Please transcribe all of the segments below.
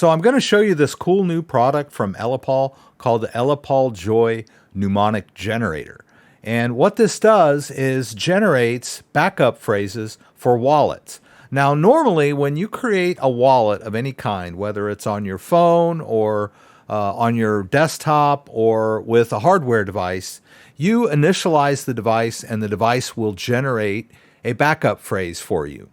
So I'm going to show you this cool new product from Ellipal called the Ellipal Joy Mnemonic Generator. And what this does is generates backup phrases for wallets. Now, normally when you create a wallet of any kind, whether it's on your phone or on your desktop or with a hardware device, you initialize the device and the device will generate a backup phrase for you.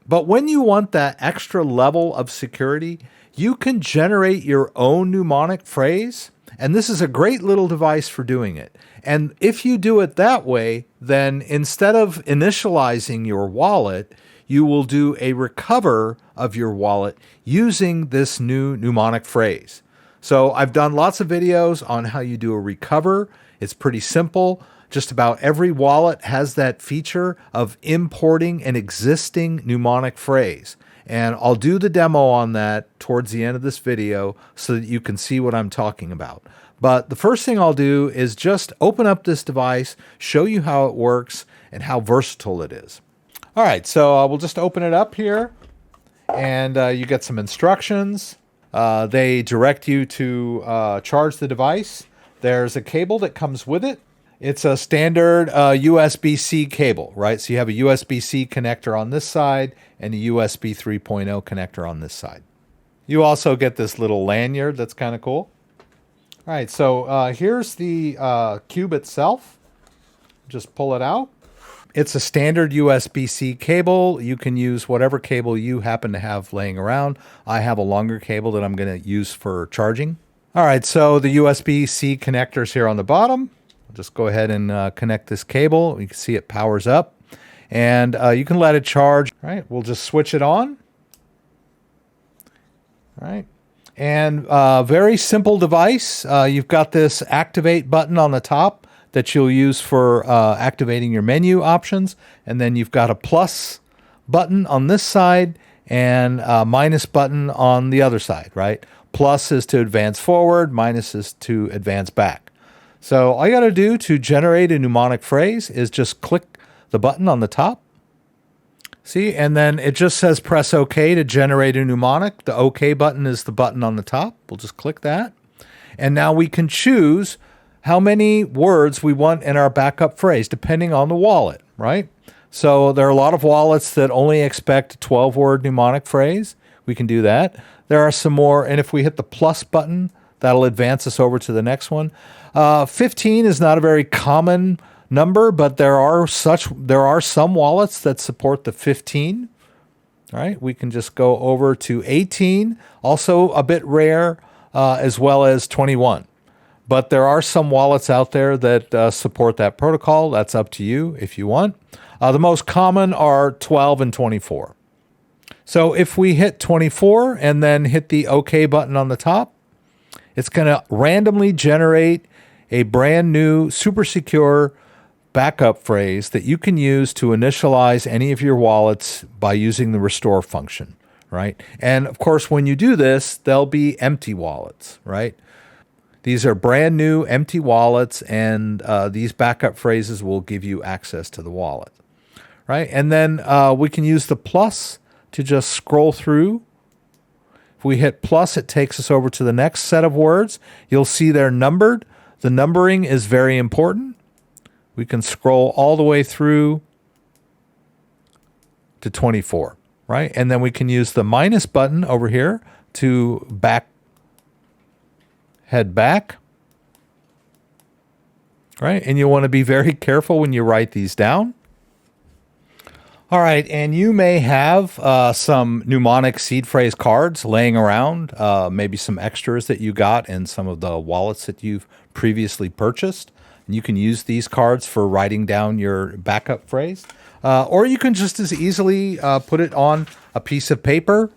But when you want that extra level of security, you can generate your own mnemonic phrase, and this is a great little device for doing it. And if you do it that way, then instead of initializing your wallet, you will do a recover of your wallet using this new mnemonic phrase. So I've done lots of videos on how you do a recover. It's pretty simple. Just about every wallet has that feature of importing an existing mnemonic phrase. And I'll do the demo on that towards the end of this video so that you can see what I'm talking about. But the first thing I'll do is just open up this device, show you how it works and how versatile it is. All right, so we'll just open it up here and you get some instructions. They direct you to charge the device. There's a cable that comes with it. It's a standard USB-C cable, right? So you have a USB-C connector on this side and a USB 3.0 connector on this side. You also get this little lanyard that's kind of cool. All right, so here's the cube itself. Just pull it out. It's a standard USB-C cable. You can use whatever cable you happen to have laying around. I have a longer cable that I'm going to use for charging. All right, so the USB-C connector's here on the bottom. Just go ahead and connect this cable. You can see it powers up and you can let it charge. All right, we'll just switch it on. All right, and very simple device. You've got this activate button on the top that you'll use for activating your menu options. And then you've got a plus button on this side and a minus button on the other side, right? Plus is to advance forward, minus is to advance back. So all you got to do to generate a mnemonic phrase is just click the button on the top. See, and then it just says press OK to generate a mnemonic. The OK button is the button on the top. We'll just click that. And now we can choose how many words we want in our backup phrase, depending on the wallet, right? So there are a lot of wallets that only expect a 12-word mnemonic phrase. We can do that. There are some more, and if we hit the plus button, that'll advance us over to the next one. 15 is not a very common number, but there are some wallets that support the 15. All right, we can just go over to 18, also a bit rare, as well as 21. But there are some wallets out there that support that protocol. That's up to you if you want. The most common are 12 and 24. So if we hit 24 and then hit the OK button on the top, it's going to randomly generate a brand new super secure backup phrase that you can use to initialize any of your wallets by using the restore function, right? And of course, when you do this, they'll be empty wallets, right? These are brand new empty wallets, and these backup phrases will give you access to the wallet, right? And then we can use the plus to just scroll through. If we hit plus, it takes us over to the next set of words. You'll see they're numbered. The numbering is very important. We can scroll all the way through to 24, right? And then we can use the minus button over here to head back, right? And you want to be very careful when you write these down. All right, and you may have some mnemonic seed phrase cards laying around, maybe some extras that you got in some of the wallets that you've previously purchased. And you can use these cards for writing down your backup phrase. Or you can just as easily put it on a piece of paper,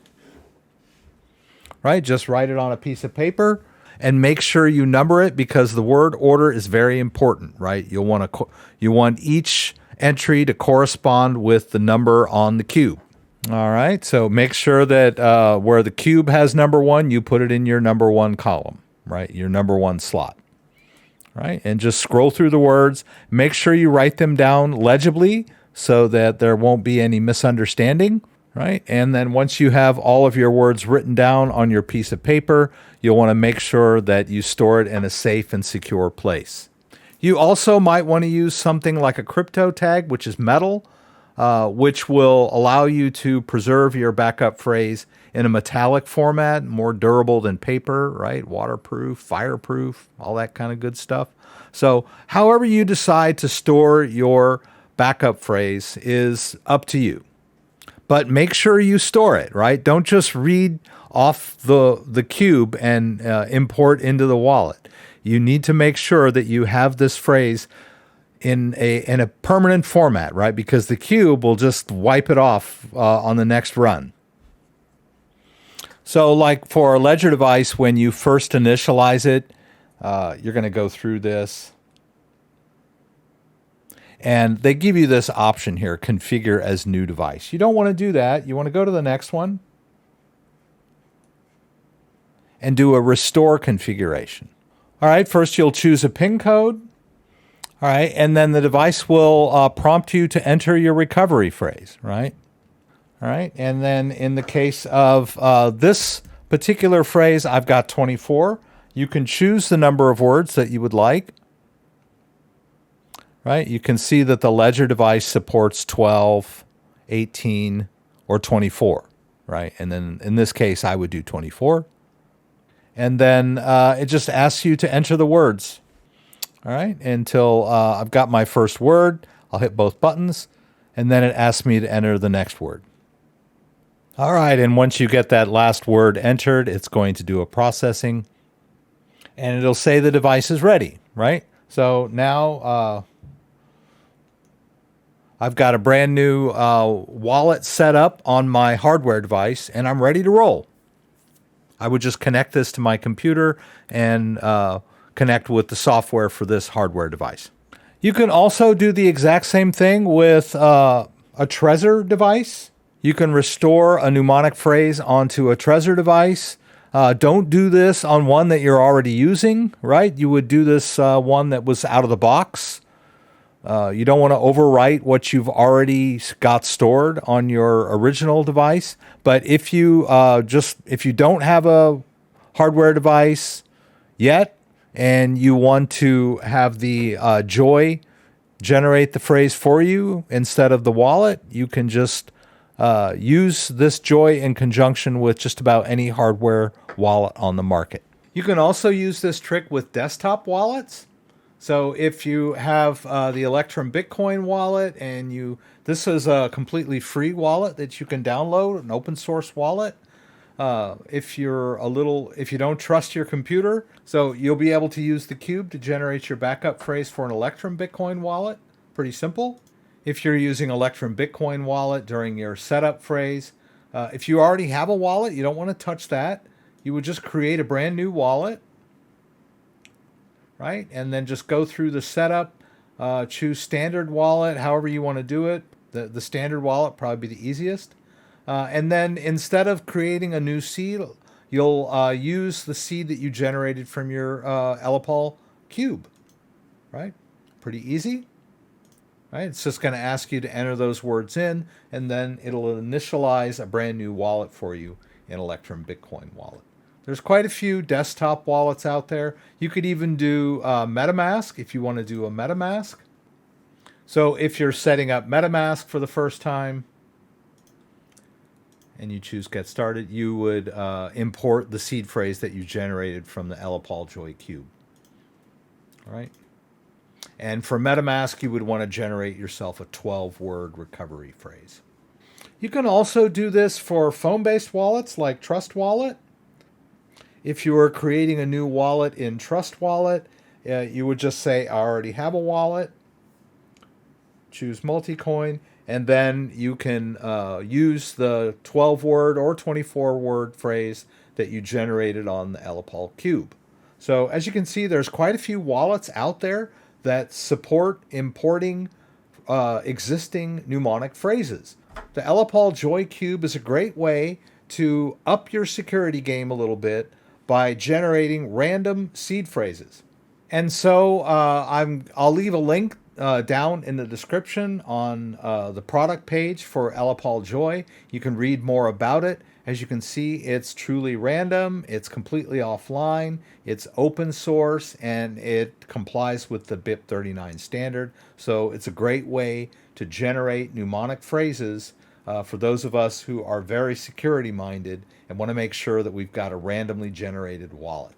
right? Just write it on a piece of paper and make sure you number it because the word order is very important, right? You want each entry to correspond with the number on the cube. All right, so make sure that where the cube has number 1, you put it in your number 1 column, right? Your number 1 slot, right? And just scroll through the words. Make sure you write them down legibly so that there won't be any misunderstanding, right? And then once you have all of your words written down on your piece of paper, you'll want to make sure that you store it in a safe and secure place. You also might want to use something like a crypto tag, which is metal, which will allow you to preserve your backup phrase in a metallic format, more durable than paper, right? Waterproof, fireproof, all that kind of good stuff. So however you decide to store your backup phrase is up to you. But make sure you store it, right? Don't just read off the cube and import into the wallet. You need to make sure that you have this phrase in a permanent format, right? Because the cube will just wipe it off on the next run. So like for a ledger device, when you first initialize it, you're going to go through this. And they give you this option here, configure as new device. You don't want to do that. You want to go to the next one and do a restore configuration. All right, first you'll choose a PIN code. All right, and then the device will prompt you to enter your recovery phrase, right? All right, and then in the case of this particular phrase, I've got 24. You can choose the number of words that you would like. Right? You can see that the ledger device supports 12, 18, or 24, right? And then in this case, I would do 24. And then it just asks you to enter the words, all right? Until I've got my first word, I'll hit both buttons, and then it asks me to enter the next word. All right, and once you get that last word entered, it's going to do a processing, and it'll say the device is ready, right? So now I've got a brand new wallet set up on my hardware device, and I'm ready to roll. I would just connect this to my computer and connect with the software for this hardware device. You can also do the exact same thing with a Trezor device. You can restore a mnemonic phrase onto a Trezor device. Don't do this on one that you're already using, right? You would do this one that was out of the box. You don't want to overwrite what you've already got stored on your original device. But if you don't have a hardware device yet and you want to have the Joy generate the phrase for you instead of the wallet, you can just use this Joy in conjunction with just about any hardware wallet on the market. You can also use this trick with desktop wallets. So if you have the Electrum Bitcoin wallet and this is a completely free wallet that you can download, an open source wallet. If you don't trust your computer, so you'll be able to use the cube to generate your backup phrase for an Electrum Bitcoin wallet. Pretty simple. If you're using Electrum Bitcoin wallet during your setup phrase, if you already have a wallet, you don't want to touch that. You would just create a brand new wallet. Right? And then just go through the setup, choose standard wallet, however you want to do it. The standard wallet probably be the easiest. And then instead of creating a new seed, you'll use the seed that you generated from your Ellipal cube. Right? Pretty easy. Right? It's just going to ask you to enter those words in, and then it'll initialize a brand new wallet for you in Electrum Bitcoin wallet. There's quite a few desktop wallets out there. You could even do MetaMask if you want to do a MetaMask. So if you're setting up MetaMask for the first time and you choose Get Started, you would import the seed phrase that you generated from the Ellipal Joy Cube. All right. And for MetaMask, you would want to generate yourself a 12-word recovery phrase. You can also do this for phone-based wallets like Trust Wallet. If you are creating a new wallet in Trust Wallet, you would just say, I already have a wallet, choose multi-coin, and then you can use the 12-word or 24-word phrase that you generated on the Ellipal Cube. So as you can see, there's quite a few wallets out there that support importing existing mnemonic phrases. The Ellipal Joy Cube is a great way to up your security game a little bit by generating random seed phrases. And so I'll leave a link down in the description on the product page for Ellipal Joy. You can read more about it. As you can see, it's truly random, it's completely offline, it's open source, and it complies with the BIP39 standard. So it's a great way to generate mnemonic phrases for those of us who are very security minded and want to make sure that we've got a randomly generated wallet.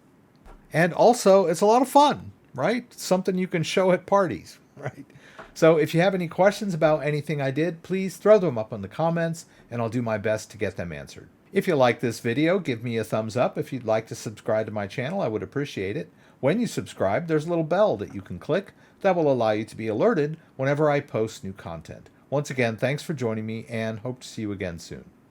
And also, it's a lot of fun, right? Something you can show at parties, right? So if you have any questions about anything I did, please throw them up in the comments and I'll do my best to get them answered. If you like this video, give me a thumbs up. If you'd like to subscribe to my channel, I would appreciate it. When you subscribe, there's a little bell that you can click that will allow you to be alerted whenever I post new content. Once again, thanks for joining me and hope to see you again soon.